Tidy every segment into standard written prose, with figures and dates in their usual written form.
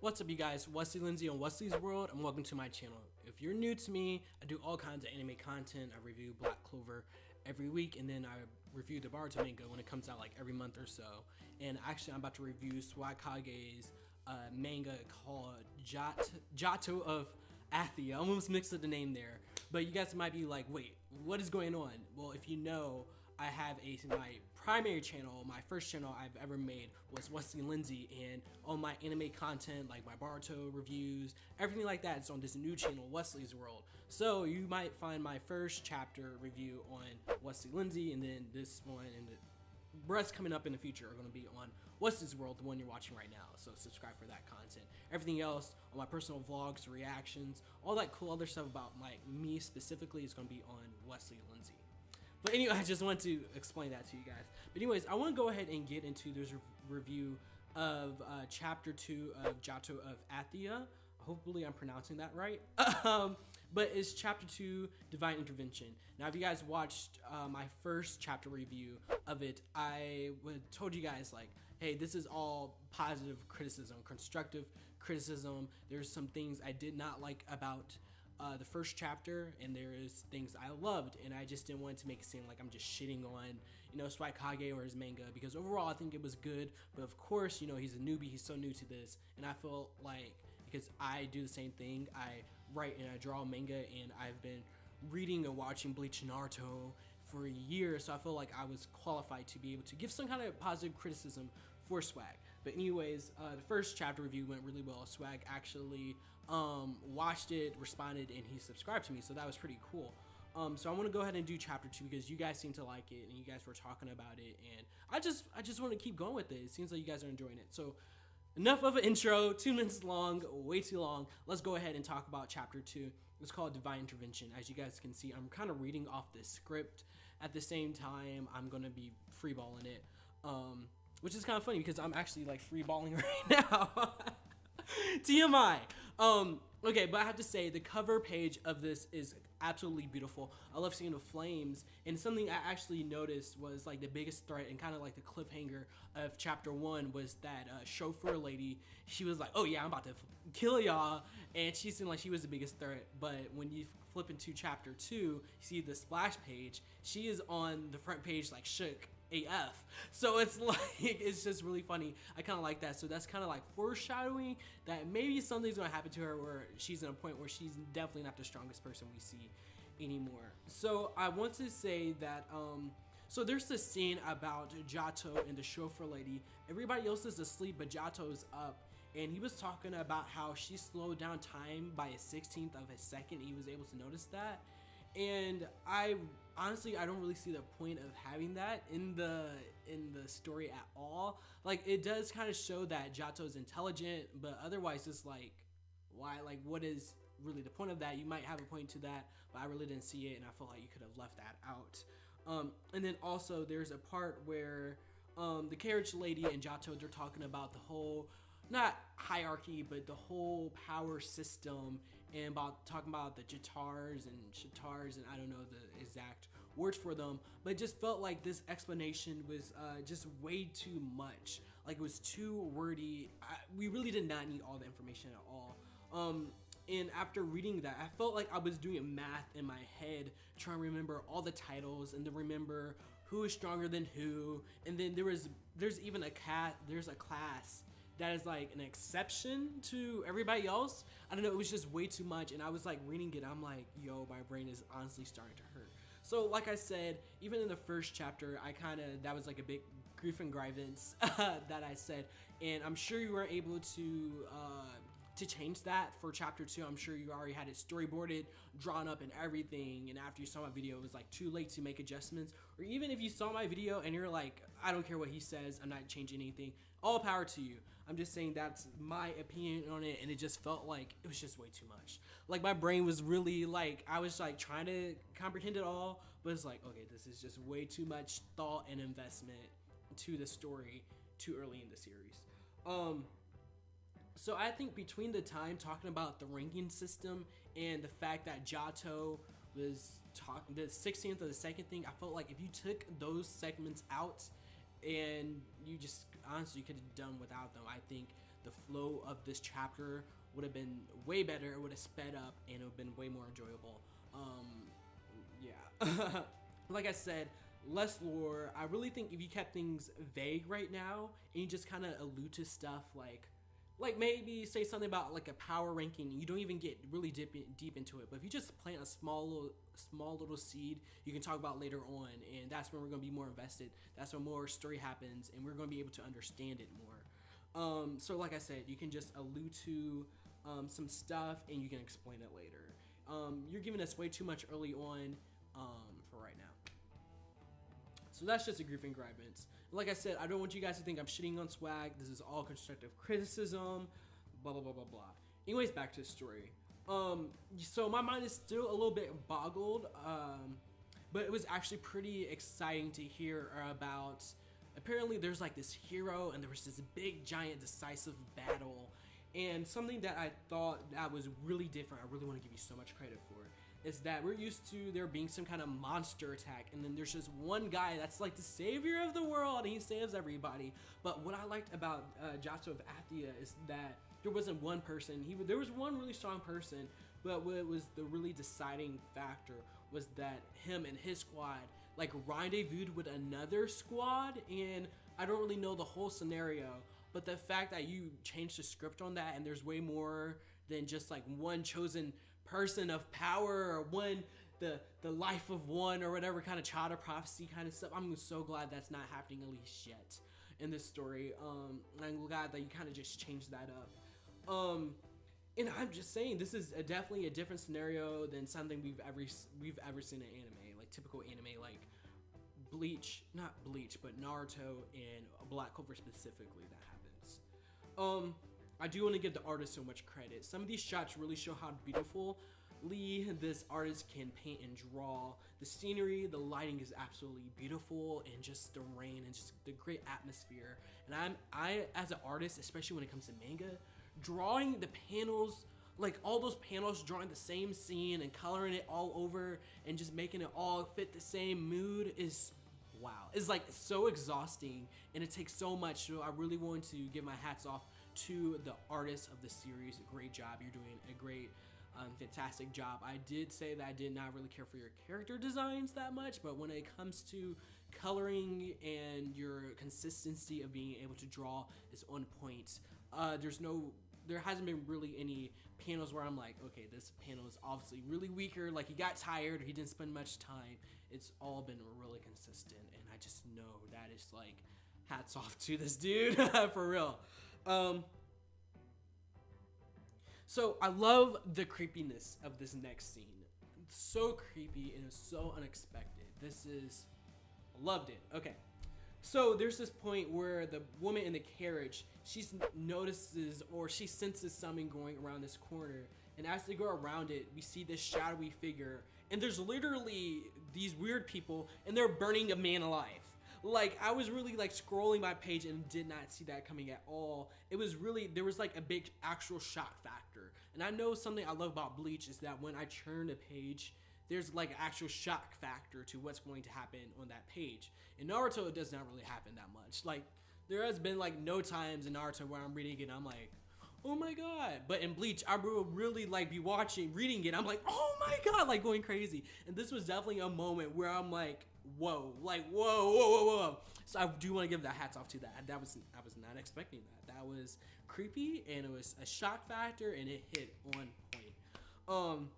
What's up, you guys? Wesley Lindsay on Wesley's World, and welcome to my channel. If you're new to me, I do all kinds of anime content. I review Black Clover every week, and then I review the Naruto manga when it comes out like every month or so. And actually, I'm about to review Swagkage's manga called Jato of Athia. I almost mixed up the name there, but you guys might be like, wait, what is going on? Well, if you know, I have my primary channel, my first channel I've ever made was Wesley Lindsay, and all my anime content, like my Naruto reviews, everything like that, is on this new channel, Wesley's World. So you might find my first chapter review on Wesley Lindsay, and then this one and the rest coming up in the future are going to be on Wesley's World, the one you're watching right now. So subscribe for that content. Everything else on my personal vlogs, reactions, all that cool other stuff about me specifically is going to be on Wesley Lindsay. But anyway, I just want to explain that to you guys. But anyways, I want to go ahead and get into this review of Chapter 2 of Jato of Athia. Hopefully I'm pronouncing that right. But it's Chapter 2, Divine Intervention. Now, if you guys watched my first chapter review of it, I told you guys, like, hey, this is all positive criticism, constructive criticism. There's some things I did not like about the first chapter, and there is things I loved, and I just didn't want to make it seem like I'm just shitting on, you know, Swagkage or his manga, because overall I think it was good. But of course, you know, he's a newbie, he's so new to this, and I feel like, because I do the same thing, I write and I draw manga, and I've been reading and watching Bleach and Naruto for years, so I feel like I was qualified to be able to give some kind of positive criticism for Swag. But anyways, the first chapter review went really well. Swag actually watched it, responded, and he subscribed to me, so that was pretty cool. So I want to go ahead and do chapter 2 because you guys seem to like it and you guys were talking about it, and I just want to keep going with it. It seems like you guys are enjoying it. So enough of an intro, 2 minutes long, way too long. Let's go ahead and talk about chapter 2. It's called Divine Intervention. As you guys can see, I'm kind of reading off the script. At the same time, I'm gonna be freeballing it, which is kind of funny because I'm actually like freeballing right now. TMI. Okay, but I have to say the cover page of this is absolutely beautiful. I love seeing the flames, and something I actually noticed was like the biggest threat and kind of like the cliffhanger of chapter 1 was that chauffeur lady. She was like, oh yeah, I'm about to kill y'all, and she seemed like she was the biggest threat. But when you flip into chapter 2, you see the splash page. She is on the front page like shook AF. So it's like, it's just really funny. I kind of like that. So that's kind of like foreshadowing that maybe something's gonna happen to her where she's in a point where she's definitely not the strongest person we see anymore. So I want to say that so there's this scene about Jato and the chauffeur lady. Everybody else is asleep, but Jato's up, and he was talking about how she slowed down time by a 16th of a second. He was able to notice that, and I don't really see the point of having that in the story at all. Like, it does kind of show that Jato's intelligent, but otherwise it's like, why? Like, what is really the point of that? You might have a point to that, but I really didn't see it, and I feel like you could have left that out. And then also there's a part where the carriage lady and Jato, they're talking about the whole, not hierarchy, but the whole power system, and talking about the jatars and shatars, and I don't know the exact words for them, but it just felt like this explanation was just way too much. Like, it was too wordy. We really did not need all the information at all. And after reading that, I felt like I was doing math in my head, trying to remember all the titles and to remember who is stronger than who. And then there's even a class that is like an exception to everybody else. I don't know, it was just way too much, and I was like reading it, I'm like, yo, my brain is honestly starting to hurt. So like I said, even in the first chapter, that was like a big grief and grievance that I said, and I'm sure you were able to change that for chapter 2. I'm sure you already had it storyboarded, drawn up and everything, and after you saw my video, it was like too late to make adjustments. Or even if you saw my video and you're like, I don't care what he says, I'm not changing anything, all power to you. I'm just saying that's my opinion on it, and it just felt like it was just way too much. Like, my brain was really like, I was like trying to comprehend it all, but it's like, okay, this is just way too much thought and investment to the story too early in the series. So I think between the time talking about the ranking system and the fact that Jato was talking the 16th of the second thing, I felt like if you took those segments out and you just honestly could have done without them, I think the flow of this chapter would have been way better. It would have sped up and it would have been way more enjoyable. Yeah. Like I said, less lore. I really think if you kept things vague right now and you just kind of allude to stuff like maybe say something about like a power ranking, you don't even get really deep into it, but if you just plant a small little seed you can talk about later on, and that's when we're going to be more invested, that's when more story happens and we're going to be able to understand it more. So like I said, you can just allude to some stuff and you can explain it later. You're giving us way too much early on for right now. So that's just a grieving grievance. Like I said, I don't want you guys to think I'm shitting on Swag. This is all constructive criticism, blah, blah, blah, blah, blah. Anyways, back to the story. So my mind is still a little bit boggled, but it was actually pretty exciting to hear about. Apparently there's like this hero and there was this big, giant, decisive battle. And something that I thought that was really different, I really want to give you so much credit for it, is that we're used to there being some kind of monster attack, and then there's just one guy that's like the savior of the world and he saves everybody. But what I liked about Jato of Athia is that there wasn't one person, there was one really strong person, but what was the really deciding factor was that him and his squad like rendezvoused with another squad, and I don't really know the whole scenario, but the fact that you changed the script on that and there's way more than just like one chosen person of power or one the life of one or whatever kind of child of prophecy kind of stuff. I'm so glad that's not happening at least yet in this story. I'm glad that you kind of just changed that up. And I'm just saying this is definitely a different scenario than something we've ever seen in anime, like typical anime like Bleach, not Bleach, but Naruto and Black Clover specifically that happens. I do want to give the artist so much credit. Some of these shots really show how beautifully this artist can paint and draw. The scenery, the lighting is absolutely beautiful, and just the rain and just the great atmosphere. And I as an artist, especially when it comes to manga, drawing the panels, like all those panels, drawing the same scene and coloring it all over and just making it all fit the same mood is wow. It's like so exhausting and it takes so much. So I really want to give my hats off to the artist of the series. A great job. You're doing a great fantastic job. I did say that I did not really care for your character designs that much, but when it comes to coloring and your consistency of being able to draw is on point. There hasn't been really any panels where I'm like, okay, this panel is obviously really weaker, like he got tired or he didn't spend much time. It's all been really consistent, and I just know that is like hats off to this dude for real. So I love the creepiness of this next scene. It's so creepy and it's so unexpected. Loved it. Okay. So there's this point where the woman in the carriage, she notices or she senses something going around this corner, and as they go around it, we see this shadowy figure, and there's literally these weird people, and they're burning a man alive. Like, I was really like scrolling my page and did not see that coming at all. There was like a big actual shock factor. And I know something I love about Bleach is that when I turn a page, there's like an actual shock factor to what's going to happen on that page. In Naruto, it does not really happen that much. Like, there has been like no times in Naruto where I'm reading it and I'm like, oh my god. But in Bleach, I will really like be reading it, I'm like, oh my god, like going crazy. And this was definitely a moment where I'm like, whoa. So I do want to give the hats off to that. I was not expecting that. That was creepy, and it was a shock factor, and it hit on point.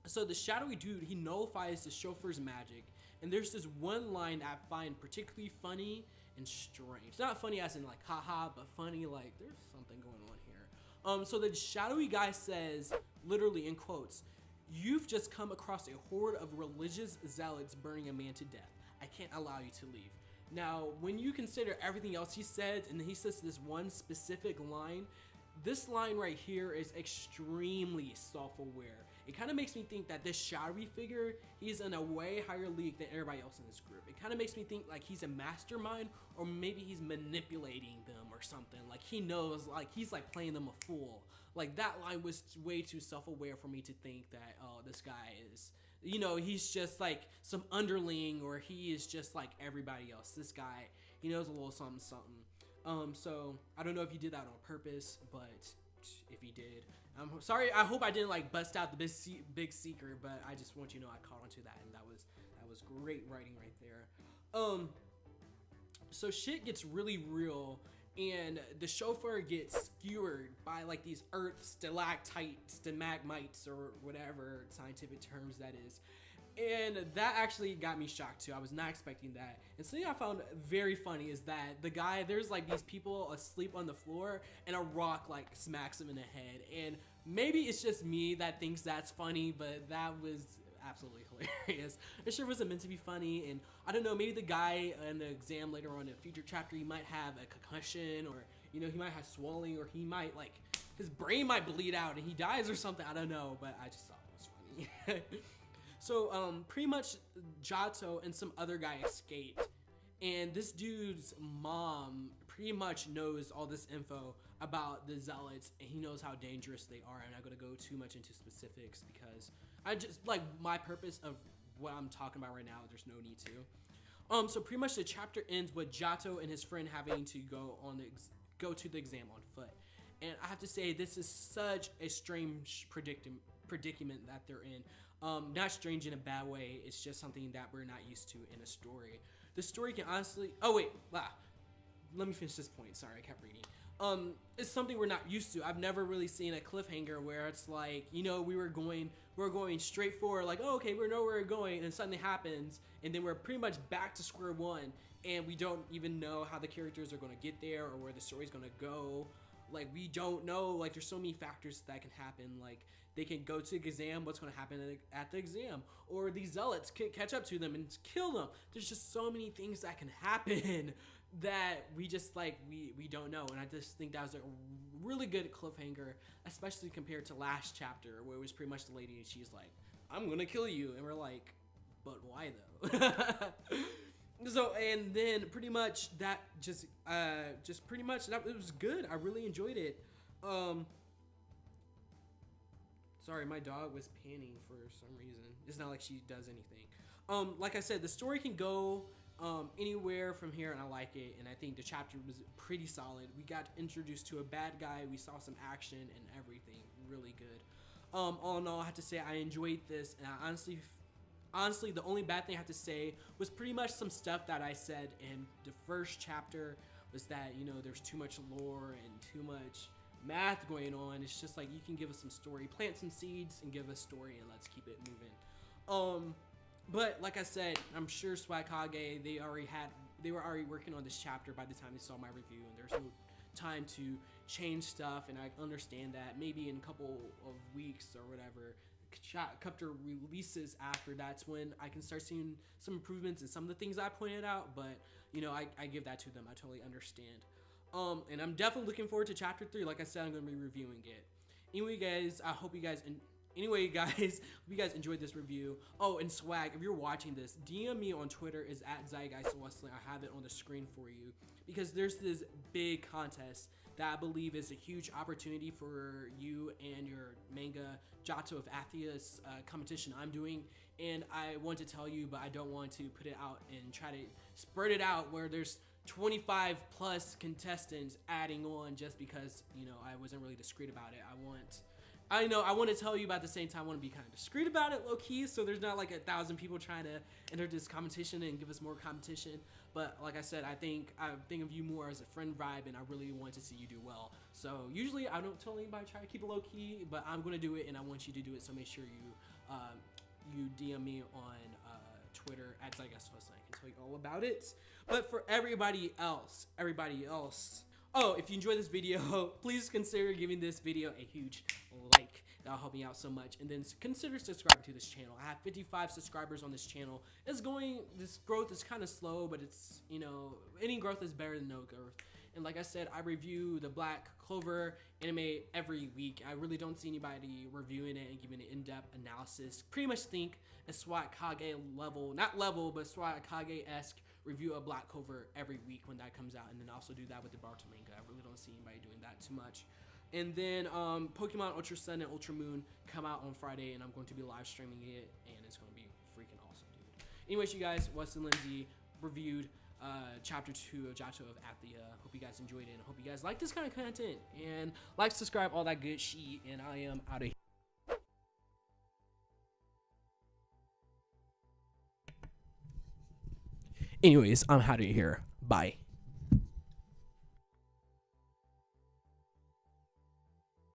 So the shadowy dude, he nullifies the chauffeur's magic, and there's this one line I find particularly funny and strange. Not funny as in like haha, but funny like there's something going on here. So the shadowy guy says, literally in quotes, "You've just come across a horde of religious zealots burning a man to death. I can't allow you to leave." Now, when you consider everything else he says, and he says this one specific line, this line right here is extremely self-aware. It kind of makes me think that this shadowy figure, he's in a way higher league than everybody else in this group. It kind of makes me think like he's a mastermind, or maybe he's manipulating them or something. Like he knows, like he's like playing them a fool. Like that line was way too self-aware for me to think that, oh, this guy is, you know, he's just like some underling, or he is just like everybody else. This guy, he knows a little something, something. So I don't know if you did that on purpose, but if you did, I'm sorry. I hope I didn't like bust out the big secret, but I just want you to know I caught onto that, and that was great writing right there. So shit gets really real, and the chauffeur gets skewered by like these earth stalagmites or whatever scientific terms that is. And that actually got me shocked too. I was not expecting that. And something I found very funny is that the guy, there's like these people asleep on the floor and a rock like smacks him in the head. And maybe it's just me that thinks that's funny, but that was absolutely hilarious. It sure wasn't meant to be funny. And I don't know, maybe the guy in the exam later on in a future chapter, he might have a concussion, or you know, he might have swelling, or he might like his brain might bleed out and he dies or something. I don't know, but I just thought it was funny. So pretty much Jato and some other guy escaped, and this dude's mom pretty much knows all this info about the zealots, and he knows how dangerous they are. And I'm not gonna go too much into specifics because I just like my purpose of what I'm talking about right now. There's no need to. So pretty much the chapter ends with Jato and his friend having to go to the exam on foot, and I have to say this is such a strange predicament that they're in. Not strange in a bad way. It's just something that we're not used to in a story. The story can honestly, let me finish this point. Sorry, I kept reading. It's something we're not used to. I've never really seen a cliffhanger where it's like, you know, we're going straight forward, like, oh, okay, we know where we're going, and something happens, and then we're pretty much back to square one, and we don't even know how the characters are going to get there or where the story's going to go. Like, we don't know. Like, there's so many factors that can happen. Like, they can go to the exam, what's going to happen at the exam, or these zealots can catch up to them and kill them. There's just so many things that can happen that we just like we don't know. And I just think that was a really good cliffhanger, especially compared to last chapter where it was pretty much the lady and she's like, I'm gonna kill you, and we're like, but why though? So, and then pretty much that just pretty much that it was good. I really enjoyed it. Sorry, my dog was panning for some reason. It's not like she does anything. Like I said, the story can go anywhere from here, and I like it. And I think the chapter was pretty solid. We got introduced to a bad guy. We saw some action and everything. Really good. All in all, I have to say I enjoyed this, and I honestly, the only bad thing I have to say was pretty much some stuff that I said in the first chapter was that, you know, there's too much lore and too much math going on. It's just like, you can give us some story, plant some seeds and give us story, and let's keep it moving. But like I said, I'm sure Swagkage, they were already working on this chapter by the time they saw my review, and there's no time to change stuff, and I understand that maybe in a couple of weeks or whatever, chapter releases after, that's when I can start seeing some improvements in some of the things I pointed out. But you know, I give that to them. I totally understand. And I'm definitely looking forward to chapter 3. Like I said, I'm going to be reviewing it. Anyway, guys, I hope you guys enjoyed this review. Oh, and Swag, if you're watching this, DM me on Twitter is @Wesley. I have it on the screen for you, because there's this big contest that I believe is a huge opportunity for you and your manga Jato of Athia's competition I'm doing. And I want to tell you, but I don't want to put it out and try to spread it out where there's 25 plus contestants adding on just because, you know, I wasn't really discreet about it. I want to tell you, but at the same time I want to be kind of discreet about it, low key, so there's not like 1,000 people trying to enter this competition and give us more competition. But like I said, I think of you more as a friend vibe, and I really want to see you do well. So usually I don't tell anybody, try to keep it low key, but I'm going to do it, and I want you to do it, so make sure you DM me on Twitter @Wesley. I can tell you all about it. But for everybody else, oh, if you enjoyed this video, please consider giving this video a huge like. That'll help me out so much. And then consider subscribing to this channel. I have 55 subscribers on this channel. This growth is kind of slow, but it's, you know, any growth is better than no growth. And like I said, I review the Black Clover anime every week. I really don't see anybody reviewing it and giving an in-depth analysis. Pretty much think a Swagkage but Swagkage-esque review of Black Clover every week when that comes out, and then also do that with the Naruto manga. I really don't see anybody doing that too much. And then Pokemon Ultra Sun and Ultra Moon come out on Friday, and I'm going to be live streaming it, and it's going to be freaking awesome, dude. Anyways, you guys, Wesley Lindsay reviewed chapter 2 of Jato of Athia. Hope you guys enjoyed it, and hope you guys like this kind of content, and like, subscribe, all that good shit, and I am out of here. Anyways, I'm out of here. Bye.